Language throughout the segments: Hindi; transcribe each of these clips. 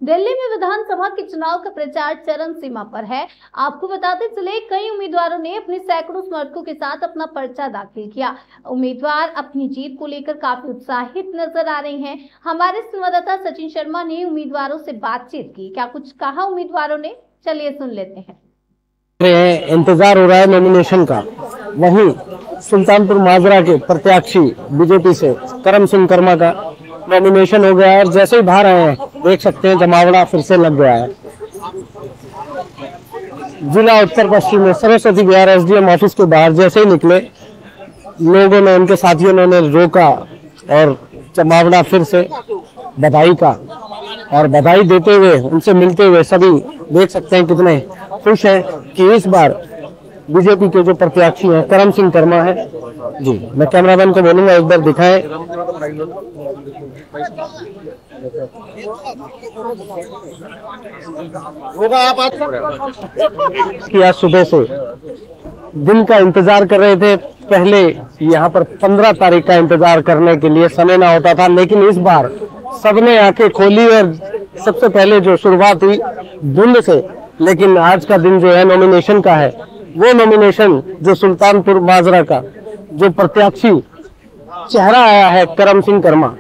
दिल्ली में विधानसभा के चुनाव का प्रचार चरम सीमा पर है। आपको बताते चले कई उम्मीदवारों ने अपने सैकड़ों समर्थकों के साथ अपना पर्चा दाखिल किया। उम्मीदवार अपनी जीत को लेकर काफी उत्साहित नजर आ रहे हैं। हमारे संवाददाता सचिन शर्मा ने उम्मीदवारों से बातचीत की। क्या कुछ कहा उम्मीदवारों ने, चलिए सुन लेते हैं। इंतजार हो रहा है नॉमिनेशन का। वहीं सुल्तानपुर माजरा के प्रत्याशी बीजेपी से करम सिंह कर्मा का नॉमिनेशन हो गया है और जैसे ही बाहर आए हैं देख सकते हैं जमावड़ा फिर से लग गया है। जिला उत्तर पश्चिम में सरस्वती विहार एसडीएम ऑफिस के बाहर जैसे ही निकले, लोगों ने, उनके साथियों ने रोका और जमावड़ा फिर से बधाई का और बधाई देते हुए, उनसे मिलते हुए सभी देख सकते हैं कितने खुश हैं कि इस बार बीजेपी के जो प्रत्याशी हैं करम सिंह कर्मा है। जी, मैं कैमरामैन को बोलूंगा एक बार दिखाएं। कि आज सुबह से दिन का इंतजार कर रहे थे। पहले यहाँ पर 15 तारीख का इंतजार करने के लिए समय ना होता था, लेकिन इस बार सबने आंखें खोली और सबसे पहले जो शुरुआत हुई धुंध से, लेकिन आज का दिन जो है नॉमिनेशन का है। वो नॉमिनेशन जो सुल्तानपुर माजरा का जो प्रत्याशी चेहरा आया है करम सिंह कर्मा,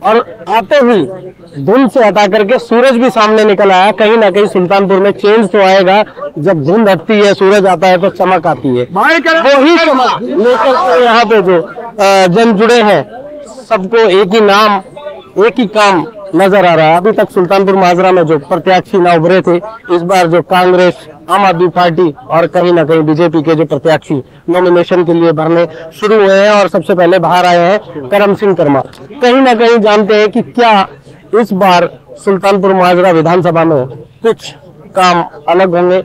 और आते ही धुंध से हटा करके सूरज भी सामने निकल आया। कहीं ना कहीं सुल्तानपुर में चेंज तो आएगा, जब धुंध हटती है सूरज आता है तो चमक आती है। वही चमक लेकर यहाँ पे जो जन जुड़े हैं, सबको एक ही नाम एक ही काम नजर आ रहा है। अभी तक सुल्तानपुर माजरा में जो प्रत्याशी ना उभरे थे, इस बार जो कांग्रेस, आम आदमी पार्टी और कहीं ना कहीं बीजेपी के जो प्रत्याशी नॉमिनेशन के लिए भरने शुरू हुए हैं और सबसे पहले बाहर आए हैं करम सिंह कर्मा। कहीं ना कहीं जानते हैं कि क्या इस बार सुल्तानपुर माजरा विधानसभा में कुछ काम अलग होंगे,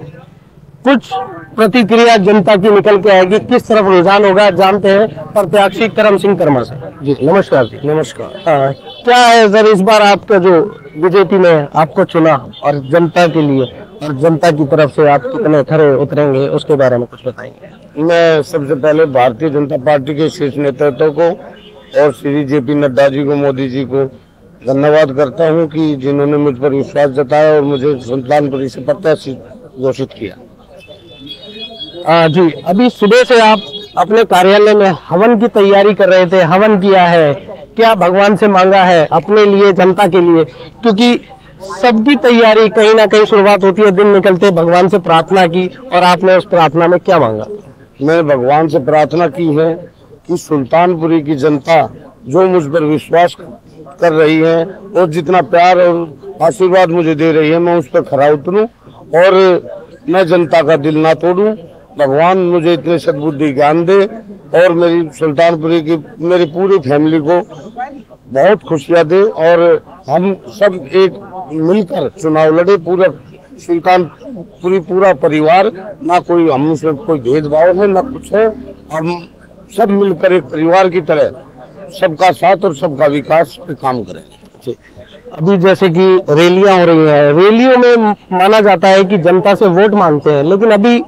कुछ प्रतिक्रिया जनता की निकल के आएगी, किस तरफ रुझान होगा, जानते हैं प्रत्याशी करम सिंह कर्मा से। जी नमस्कार। जी नमस्कार। क्या है सर, इस बार आपका जो बीजेपी ने आपको चुना और जनता के लिए और जनता की तरफ से आप कितने खरे उतरेंगे, उसके बारे में कुछ बताएंगे। मैं सबसे पहले भारतीय जनता पार्टी के शीर्ष नेतृत्व को और श्री जेपी नड्डा जी को, मोदी जी को धन्यवाद करता हूं कि जिन्होंने मुझ पर विश्वास जताया और मुझे सुल्तानपुर से प्रत्याशी घोषित किया। जी, अभी सुबह से आप अपने कार्यालय में हवन की तैयारी कर रहे थे, हवन किया है, क्या भगवान से मांगा है अपने लिए, जनता के लिए? क्योंकि सबकी तैयारी कहीं ना कहीं शुरुआत होती है दिन निकलते, भगवान से प्रार्थना की और आपने उस प्रार्थना में क्या मांगा? मैंने भगवान से प्रार्थना की है कि सुल्तानपुरी की जनता जो मुझ पर विश्वास कर रही है और जितना प्यार और आशीर्वाद मुझे दे रही है, मैं उस पर खरा उतरूं और मैं जनता का दिल ना तोड़ूं। भगवान मुझे इतने सद्बुद्धि ज्ञान दे और मेरी सुल्तानपुरी की, मेरी पूरी फैमिली को बहुत खुशियां दे और हम सब एक मिलकर चुनाव लड़े। पूरा सुल्तानपुरी पूरा परिवार, ना कोई हम से कोई भेदभाव है ना कुछ है, हम सब मिलकर एक परिवार की तरह सबका साथ और सबका विकास पे काम करें। अभी जैसे कि रैलियां हो रही है, रैलियों में माना जाता है कि जनता से वोट मांगते हैं, लेकिन अभी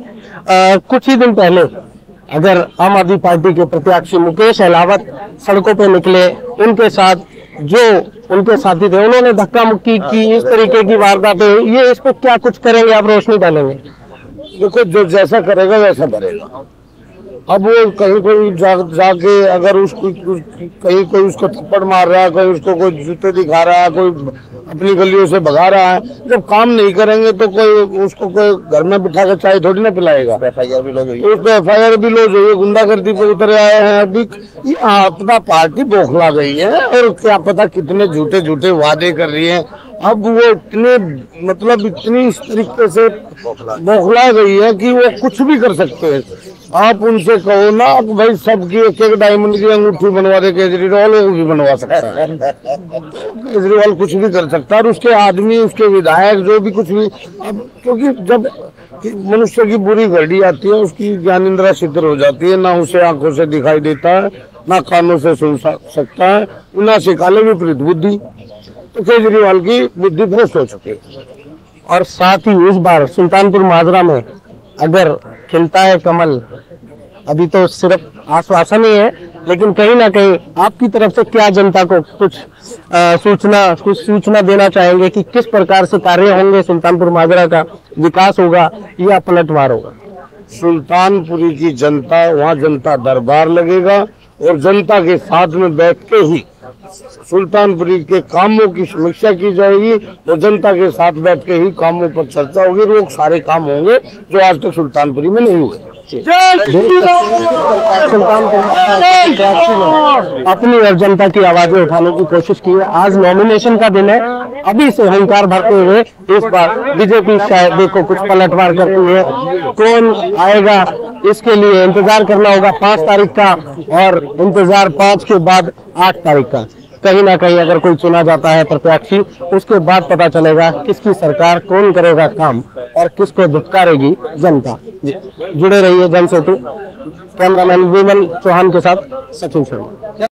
कुछ ही दिन पहले अगर आम आदमी पार्टी के प्रत्याशी मुकेश अहलावत सड़कों पे निकले, उनके साथ जो उनके साथी थे उन्होंने धक्का मुक्की की, इस तरीके की वारदातें, ये इस पर क्या कुछ करेंगे आप, रोशनी डालेंगे? देखो, जो जैसा करेगा वैसा करेगा। अब वो कहीं कोई जाके अगर उसको कहीं कोई उसको थप्पड़ मार रहा है, कोई उसको कोई जूते दिखा रहा है, कोई अपनी गलियों से भगा रहा है, जब काम नहीं करेंगे तो कोई उसको कोई घर में बिठा कर चाय थोड़ी ना पिलाएगा। FIR भी लॉज हुई, उस पर FIR भी लॉज हुई, गुंडागर्दी पे उतरे आए हैं। अभी अपना पार्टी बौखला गई है और क्या पता कितने झूठे झूठे वादे कर रही है। अब वो इतने मतलब इतनी इस तरीके से बौखला गई है कि वो कुछ भी कर सकते हैं। आप उनसे कहो ना भाई सबकी एक एक डायमंड की अंगूठी बनवा दे केजरीवाल, वो भी बनवा सकता है। केजरीवाल कुछ भी कर सकता है और उसके आदमी, उसके विधायक जो भी कुछ भी। अब क्योंकि जब मनुष्य की बुरी घड़ी आती है, उसकी ज्ञानेंद्रियां शिथिल हो जाती है, ना उसे आंखों से दिखाई देता है, ना कानों से सुन सकता है, ना सिखाले विपरीत बुद्धि। तो केजरीवाल की बुद्धि भ्रष्ट हो चुकी है। और साथ ही इस बार सुल्तानपुर माजरा में अगर खिलता है कमल अभी तो सिर्फ आश्वासन ही है, लेकिन कहीं ना कहीं आपकी तरफ से क्या जनता को कुछ सूचना देना चाहेंगे कि किस प्रकार से कार्य होंगे, सुल्तानपुर माजरा का विकास होगा या पलटवार होगा? सुल्तानपुरी की जनता, वहाँ जनता दरबार लगेगा और जनता के साथ में बैठ के ही सुल्तानपुरी के कामों की समीक्षा की जाएगी और जनता के साथ बैठ के ही कामों पर चर्चा होगी। वो सारे काम होंगे जो आज तक सुल्तानपुरी में नहीं हुए। अपनी और जनता की आवाजें उठाने की कोशिश की है। आज नॉमिनेशन का दिन है, अभी से हुंकार भरते हुए इस बार बीजेपी शायद देखो कुछ पलटवार करती है। कौन आएगा इसके लिए इंतजार करना होगा 5 तारीख का, और इंतजार 5 के बाद 8 तारीख का। कहीं ना कहीं अगर कोई चुना जाता है प्रत्याशी, उसके बाद पता चलेगा किसकी सरकार, कौन करेगा काम और किसको धुतकारेगी जनता। जुड़े रहिए जनसेतु। कैमरामैन विमल चौहान के साथ सचिन शर्मा।